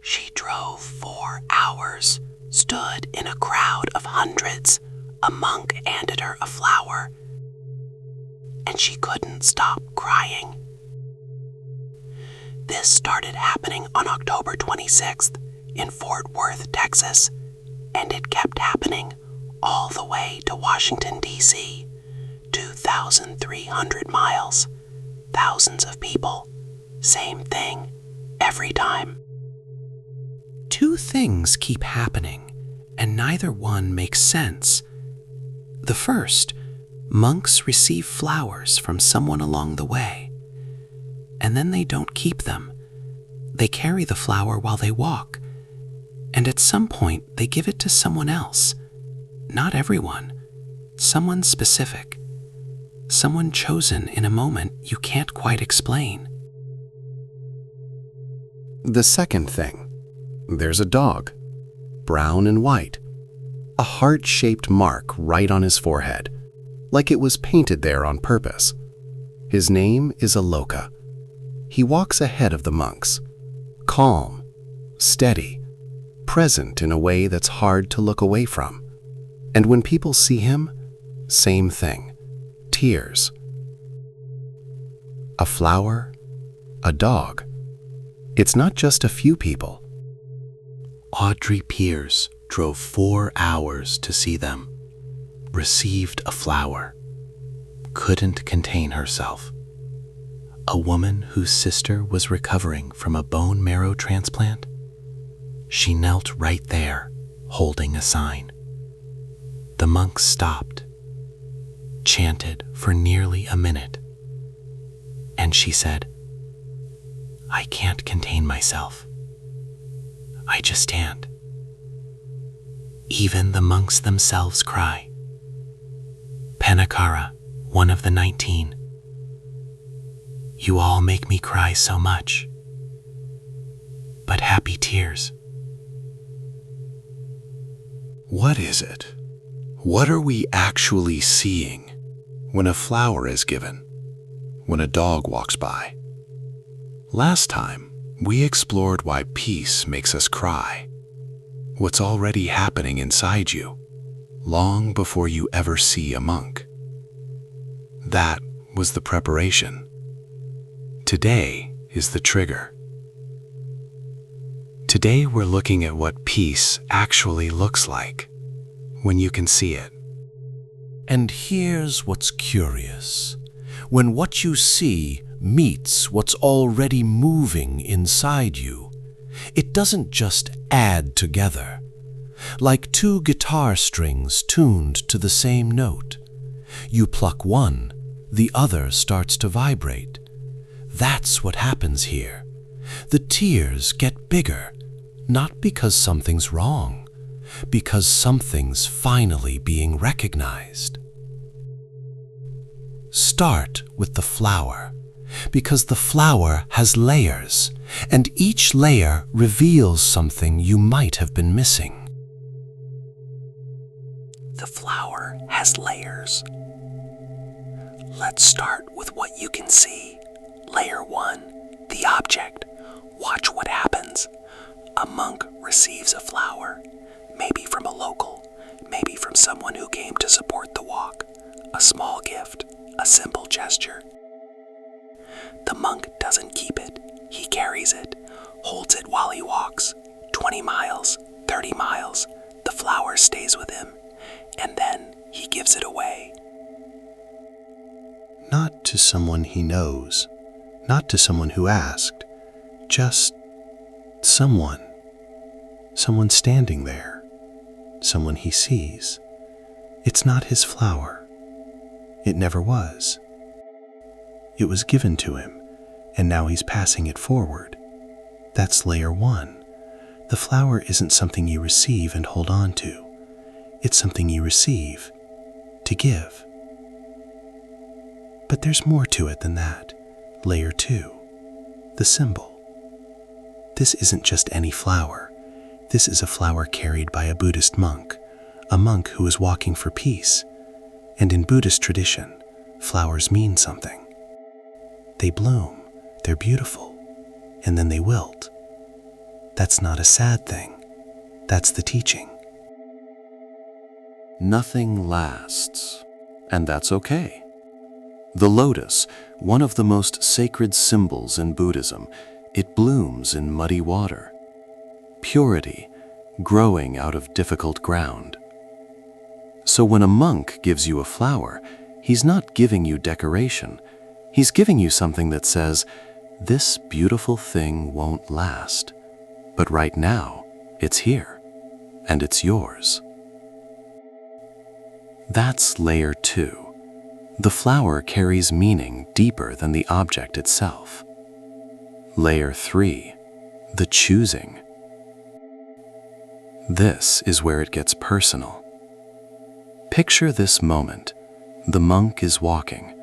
She drove 4 hours, stood in a crowd of hundreds. A monk handed her a flower, and she couldn't stop crying. This started happening on October 26th in Fort Worth, Texas, and it kept happening all the way to Washington, D.C., 2,300 miles, thousands of people, same thing, every time. 2 things keep happening, and neither one makes sense. The first, monks receive flowers from someone along the way, and then they don't keep them. They carry the flower while they walk, and at some point they give it to someone else. Not everyone, someone specific, someone chosen in a moment you can't quite explain. The second thing, there's a dog, brown and white, a heart-shaped mark right on his forehead, like it was painted there on purpose. His name is Aloka. He walks ahead of the monks, calm, steady, present in a way that's hard to look away from. And when people see him, same thing, tears. A flower, a dog. It's not just a few people. Audrey Pierce drove 4 hours to see them, received a flower, couldn't contain herself. A woman whose sister was recovering from a bone marrow transplant. She knelt right there, holding a sign. The monks stopped, chanted for nearly a minute, and she said, "I can't contain myself. I just can't." Even the monks themselves cry. Panakara, one of the 19. "You all make me cry so much, but happy tears." What is it? What are we actually seeing when a flower is given, when a dog walks by? Last time, we explored why peace makes us cry, what's already happening inside you, long before you ever see a monk. That was the preparation. Today is the trigger. Today we're looking at what peace actually looks like when you can see it. And here's what's curious. When what you see meets what's already moving inside you, it doesn't just add together. Like 2 guitar strings tuned to the same note. You pluck one, the other starts to vibrate. That's what happens here. The tears get bigger, not because something's wrong, because something's finally being recognized. Start with the flower, because the flower has layers, and each layer reveals something you might have been missing. The flower has layers. Let's start with what you can see. Layer 1, the object. Watch what happens. A monk receives a flower, maybe from a local, maybe from someone who came to support the walk. A small gift, a simple gesture. The monk doesn't keep it. He carries it, holds it while he walks. 20 miles, 30 miles, the flower stays with him, and then he gives it away. Not to someone he knows, not to someone who asked, just someone. Someone standing there, someone he sees. It's not his flower. It never was. It was given to him, and now he's passing it forward. That's layer 1. The flower isn't something you receive and hold on to. It's something you receive to give. But there's more to it than that. Layer 2, the symbol. This isn't just any flower. This is a flower carried by a Buddhist monk, a monk who is walking for peace. And in Buddhist tradition, flowers mean something. They bloom, they're beautiful, and then they wilt. That's not a sad thing. That's the teaching. Nothing lasts, and that's okay. The lotus, one of the most sacred symbols in Buddhism, it blooms in muddy water. Purity, growing out of difficult ground. So when a monk gives you a flower, he's not giving you decoration. He's giving you something that says, this beautiful thing won't last, but right now, it's here, and it's yours. That's layer 2. The flower carries meaning deeper than the object itself. Layer 3, the choosing. This is where it gets personal. Picture this moment. The monk is walking.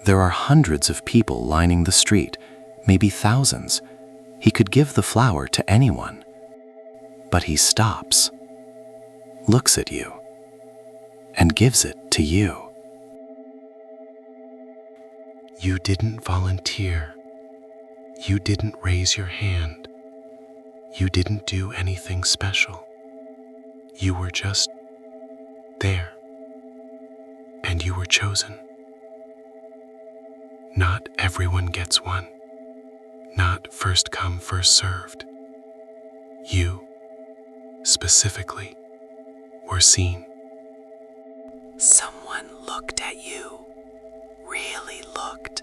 There are hundreds of people lining the street, maybe thousands. He could give the flower to anyone. But he stops, looks at you, and gives it to you. You didn't volunteer. You didn't raise your hand. You didn't do anything special. You were just there. And you were chosen. Not everyone gets one. Not first come, first served. You, specifically, were seen. Someone looked at you, really looked.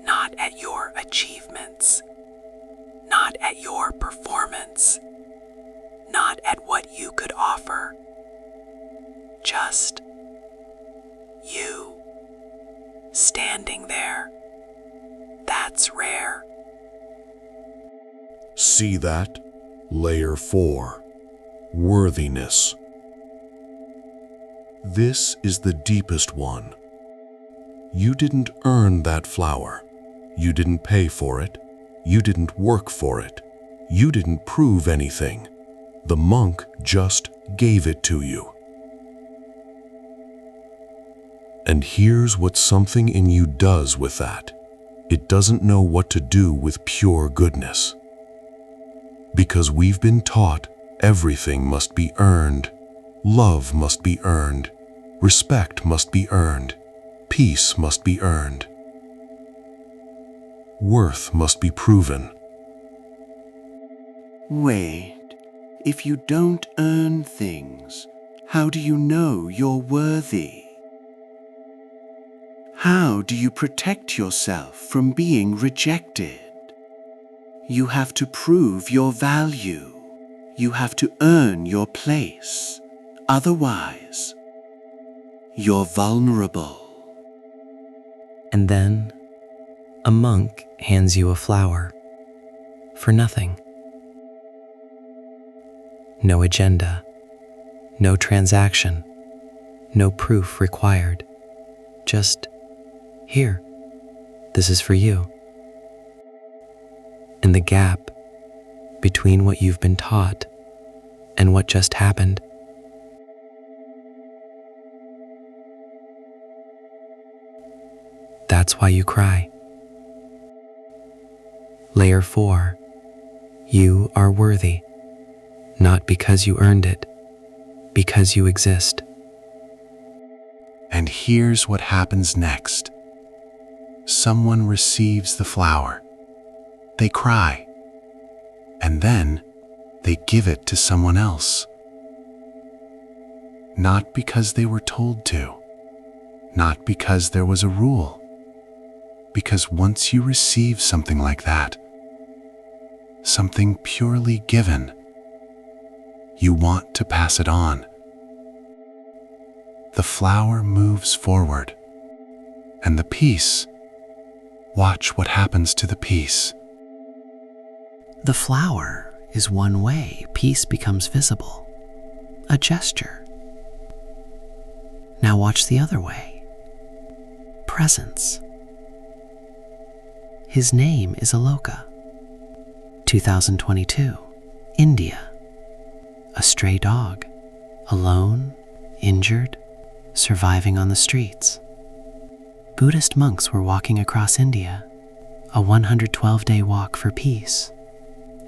Not at your achievements, not at your performance, not at what you could offer. Just you, standing there. That's rare. See that? Layer 4. Worthiness. This is the deepest one. You didn't earn that flower. You didn't pay for it. You didn't work for it. You didn't prove anything. The monk just gave it to you. And here's what something in you does with that. It doesn't know what to do with pure goodness. Because we've been taught everything must be earned. Love must be earned. Respect must be earned. Peace must be earned. Worth must be proven. Wait, if you don't earn things, how do you know you're worthy? How do you protect yourself from being rejected? You have to prove your value. You have to earn your place. Otherwise, you're vulnerable. And then, a monk hands you a flower. For nothing. No agenda. No transaction. No proof required. Just, here, this is for you. In the gap between what you've been taught and what just happened, that's why you cry. Layer 4, you are worthy, not because you earned it, because you exist. And here's what happens next. Someone receives the flower. They cry. And then they give it to someone else. Not because they were told to. Not because there was a rule. Because once you receive something like that, something purely given, you want to pass it on. The flower moves forward, and the piece, watch what happens to the piece. The flower is one way peace becomes visible, a gesture. Now watch the other way, presence. His name is Aloka. 2022, India. A stray dog, alone, injured, surviving on the streets. Buddhist monks were walking across India, a 112-day walk for peace,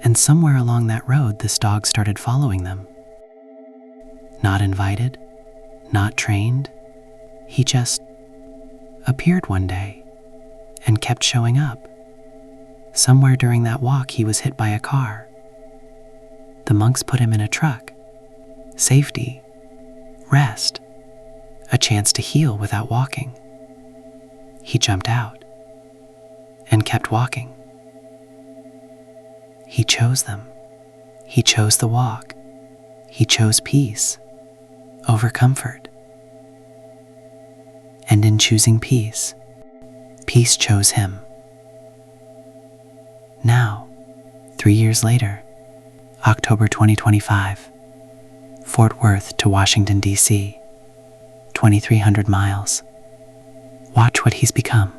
And somewhere along that road, this dog started following them. Not invited, not trained, he just appeared one day and kept showing up. Somewhere during that walk, he was hit by a car. The monks put him in a truck. Safety, rest, a chance to heal without walking. He jumped out and kept walking. He chose them. He chose the walk. He chose peace over comfort. And in choosing peace, peace chose him. Now, 3 years later, October 2025, Fort Worth to Washington, D.C., 2,300 miles. Watch what he's become.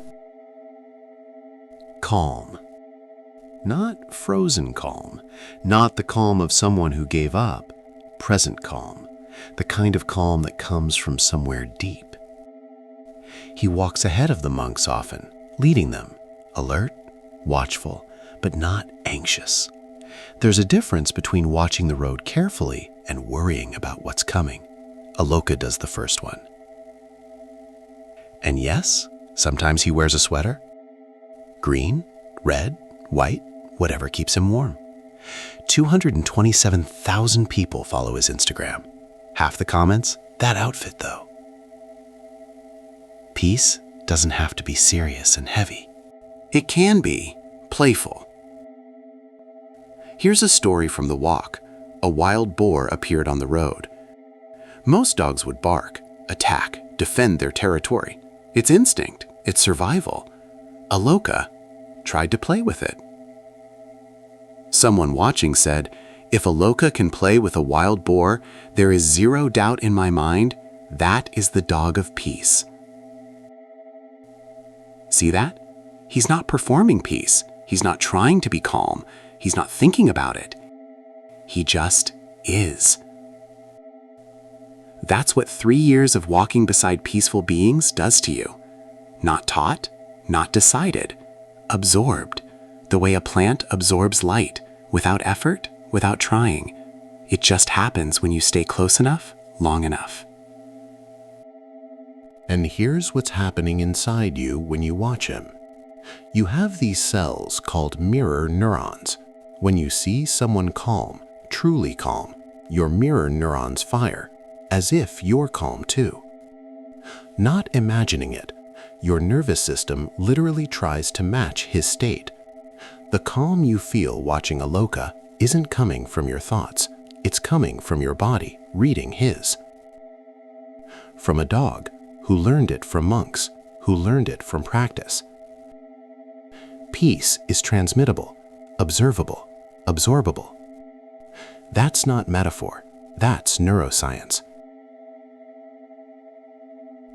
Calm. Not frozen calm, not the calm of someone who gave up. Present calm, the kind of calm that comes from somewhere deep. He walks ahead of the monks often, leading them, alert, watchful, but not anxious. There's a difference between watching the road carefully and worrying about what's coming. Aloka does the first one. And yes, sometimes he wears a sweater. Green, red, white, whatever keeps him warm. 227,000 people follow his Instagram. Half the comments, that outfit though. Peace doesn't have to be serious and heavy. It can be playful. Here's a story from the walk. A wild boar appeared on the road. Most dogs would bark, attack, defend their territory. It's instinct, it's survival. Aloka tried to play with it. Someone watching said, "If Aloka can play with a wild boar, there is zero doubt in my mind that is the dog of peace." See that? He's not performing peace. He's not trying to be calm. He's not thinking about it. He just is. That's what 3 years of walking beside peaceful beings does to you. Not taught, not decided, absorbed, the way a plant absorbs light, without effort, without trying. It just happens when you stay close enough, long enough. And here's what's happening inside you when you watch him. You have these cells called mirror neurons. When you see someone calm, truly calm, your mirror neurons fire, as if you're calm too. Not imagining it, your nervous system literally tries to match his state. The calm you feel watching Aloka isn't coming from your thoughts, it's coming from your body reading his. From a dog who learned it from monks, who learned it from practice. Peace is transmittable, observable, absorbable. That's not metaphor, that's neuroscience.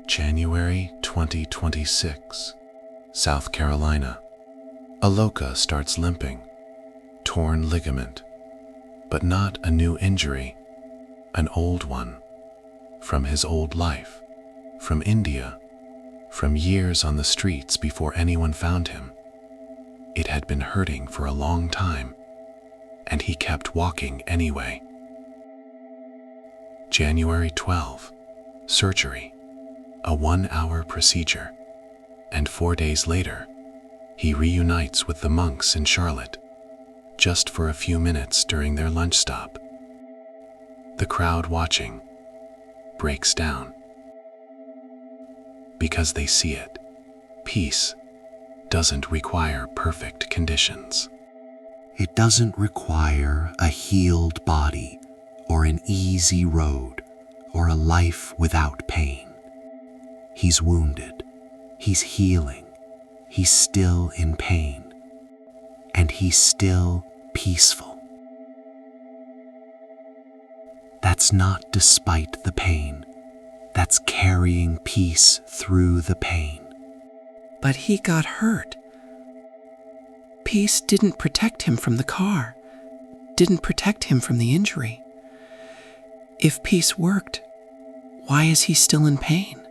January 2026, South Carolina. Aloka starts limping, torn ligament, but not a new injury, an old one, from his old life, from India, from years on the streets before anyone found him. It had been hurting for a long time, and he kept walking anyway. January 12, surgery, a 1-hour procedure, and 4 days later, he reunites with the monks in Charlotte, just for a few minutes during their lunch stop. The crowd watching breaks down because they see it. Peace doesn't require perfect conditions. It doesn't require a healed body or an easy road or a life without pain. He's wounded, he's healing, he's still in pain, and he's still peaceful. That's not despite the pain, that's carrying peace through the pain. But he got hurt. Peace didn't protect him from the car, didn't protect him from the injury. If peace worked, why is he still in pain?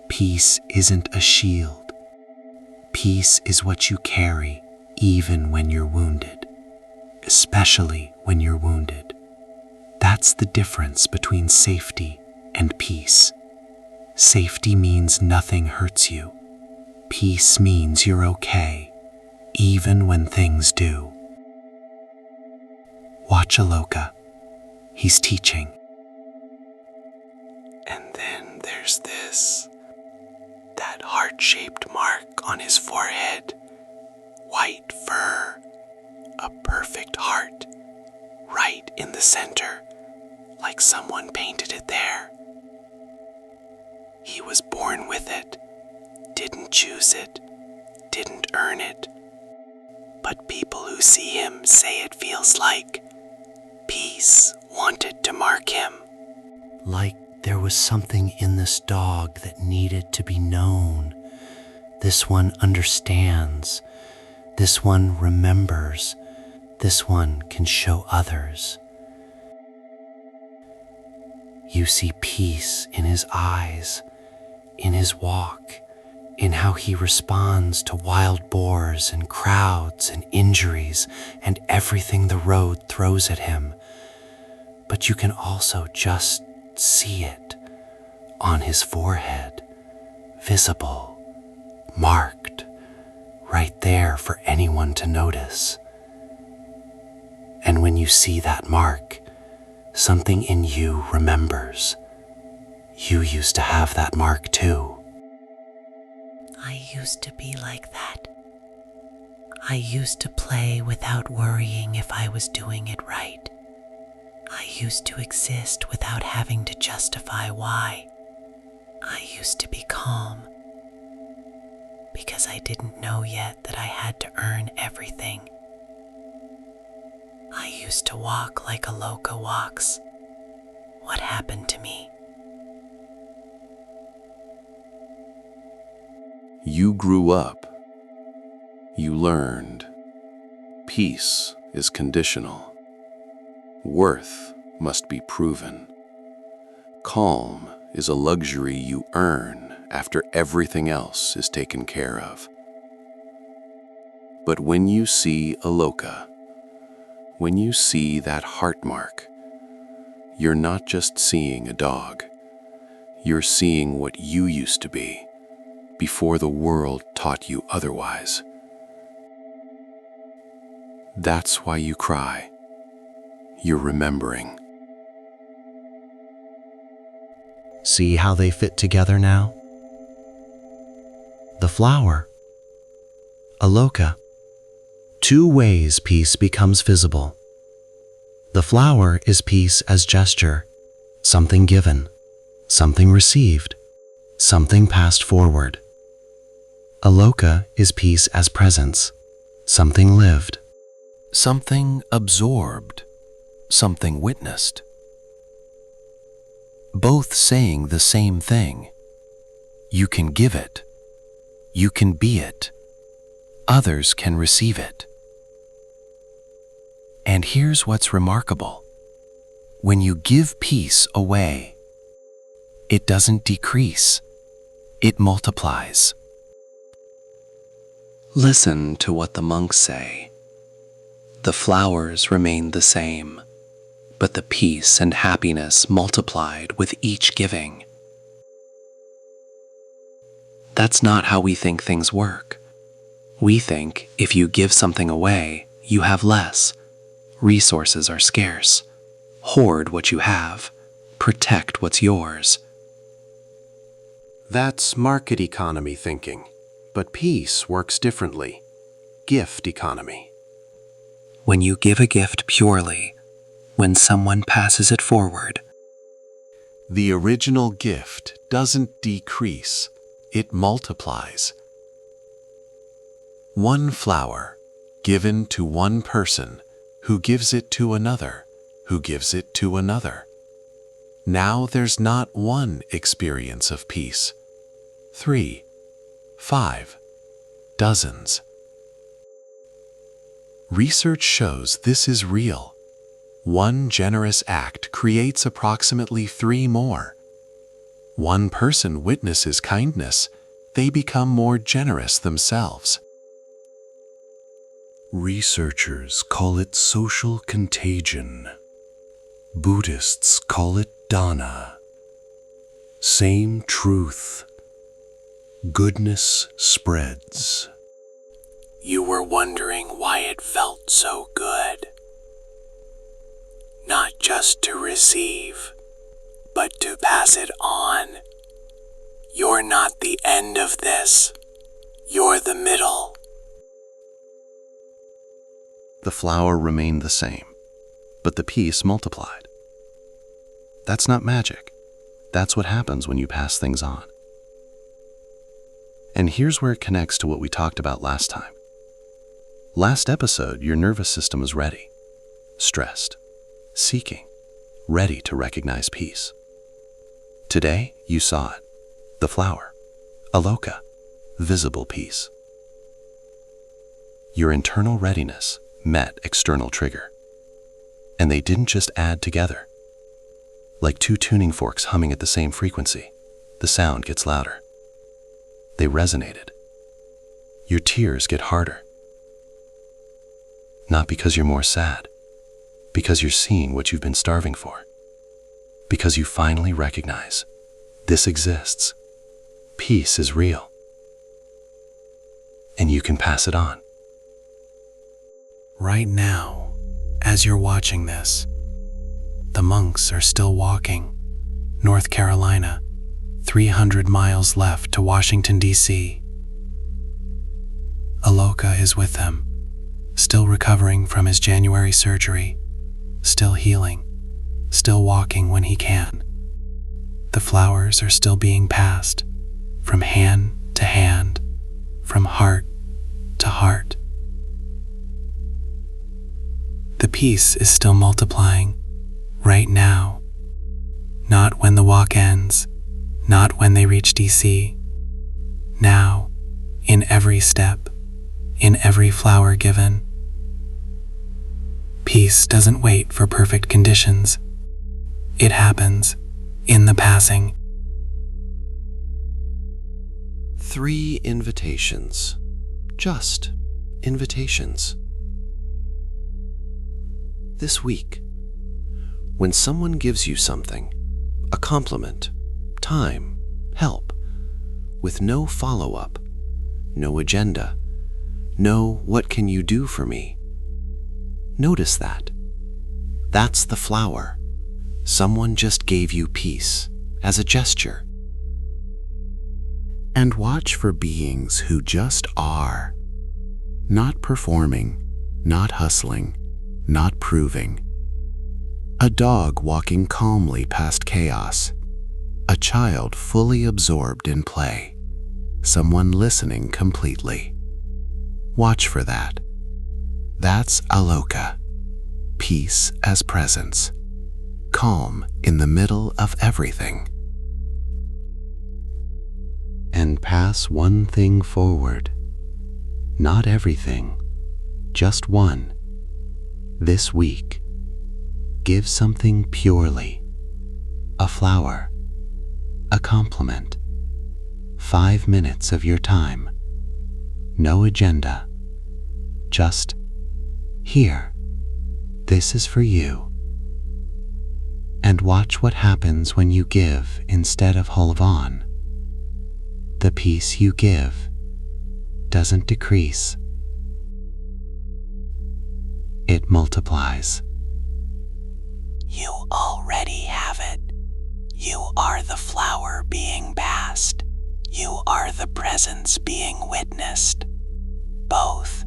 Peace isn't a shield. Peace is what you carry even when you're wounded, especially when you're wounded. That's the difference between safety and peace. Safety means nothing hurts you. Peace means you're okay, even when things do. Watch Aloka. He's teaching. And then there's that heart-shaped mark on his forehead. White fur, a perfect heart, right in the center, like someone painted it there. He was born with it, didn't choose it, didn't earn it. But people who see him say it feels like peace wanted to mark him. Like there was something in this dog that needed to be known. This one understands. This one remembers. This one can show others. You see peace in his eyes, in his walk, in how he responds to wild boars and crowds and injuries and everything the road throws at him. But you can also just see it on his forehead, visible, marked, right there for anyone to notice. And when you see that mark, something in you remembers. You used to have that mark too. I used to be like that. I used to play without worrying if I was doing it right. I used to exist without having to justify why. I used to be calm because I didn't know yet that I had to earn everything. I used to walk like Aloka walks. What happened to me? You grew up. You learned. Peace is conditional. Worth must be proven. Calm is a luxury you earn after everything else is taken care of. But when you see Aloka, when you see that heart mark, you're not just seeing a dog. You're seeing what you used to be before the world taught you otherwise. That's why you cry. You're remembering. See how they fit together now? The flower, Aloka. 2 ways peace becomes visible. The flower is peace as gesture, something given, something received, something passed forward. Aloka is peace as presence, something lived, Something absorbed, something witnessed. Both saying the same thing. You can give it. You can be it. Others can receive it. And here's what's remarkable. When you give peace away, it doesn't decrease. It multiplies. Listen to what the monks say. The flowers remained the same, but the peace and happiness multiplied with each giving. That's not how we think things work. We think if you give something away, you have less. Resources are scarce. Hoard what you have. Protect what's yours. That's market economy thinking, but peace works differently. Gift economy. When you give a gift purely, when someone passes it forward, The original gift doesn't decrease, it multiplies. One flower, given to one person, who gives it to another, who gives it to another. Now there's not one experience of peace. 3, 5, dozens. Research shows this is real. One generous act creates approximately 3 more. One person witnesses kindness, they become more generous themselves. Researchers call it social contagion. Buddhists call it dana. Same truth. Goodness spreads. You were wondering why it felt so good. Not just to receive, but to pass it on. You're not the end of this. You're the middle. The flower remained the same, but the peace multiplied. That's not magic. That's what happens when you pass things on. And here's where it connects to what we talked about last time. Last episode, your nervous system was ready, stressed, seeking, ready to recognize peace. Today, you saw it, the flower, Aloka, visible peace. Your internal readiness met external trigger, and they didn't just add together. Like two tuning forks humming at the same frequency, the sound gets louder. They resonated. Your tears get harder. Not because you're more sad, because you're seeing what you've been starving for. Because you finally recognize this exists. Peace is real. And you can pass it on. Right now, as you're watching this, the monks are still walking. North Carolina, 300 miles left to Washington, D.C. Aloka is with them, still recovering from his January surgery, still healing, still walking when he can. The flowers are still being passed, from hand to hand, from heart to heart. The peace is still multiplying, right now. Not when the walk ends, not when they reach DC. Now, in every step, in every flower given. Peace doesn't wait for perfect conditions. It happens in the passing. 3 invitations. Just invitations. This week, when someone gives you something, a compliment, time, help, with no follow-up, no agenda, no what can you do for me, notice that. That's the flower. Someone just gave you peace as a gesture. And watch for beings who just are. Not performing, not hustling, not proving. A dog walking calmly past chaos. A child fully absorbed in play. Someone listening completely. Watch for that. That's Aloka. Peace as presence. Calm in the middle of everything. And pass one thing forward. Not everything, just one. This week, give something purely. A flower, a compliment, 5 minutes of your time. No agenda, just here. This is for you. And watch what happens when you give instead of hold on. The peace you give doesn't decrease. It multiplies. You already have it. You are the flower being passed. You are the presence being witnessed. Both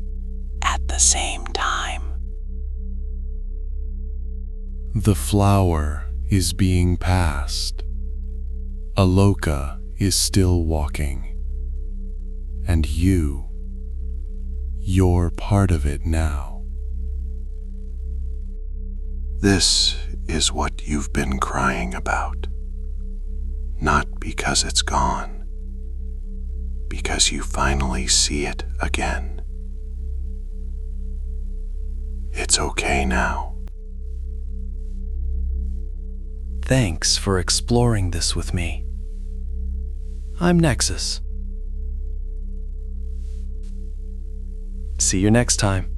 at the same time. The flower is being passed. Aloka is still walking. And you're part of it now. This is what you've been crying about. Not because it's gone, because you finally see it again. It's okay now. Thanks for exploring this with me. I'm Nexus. See you next time.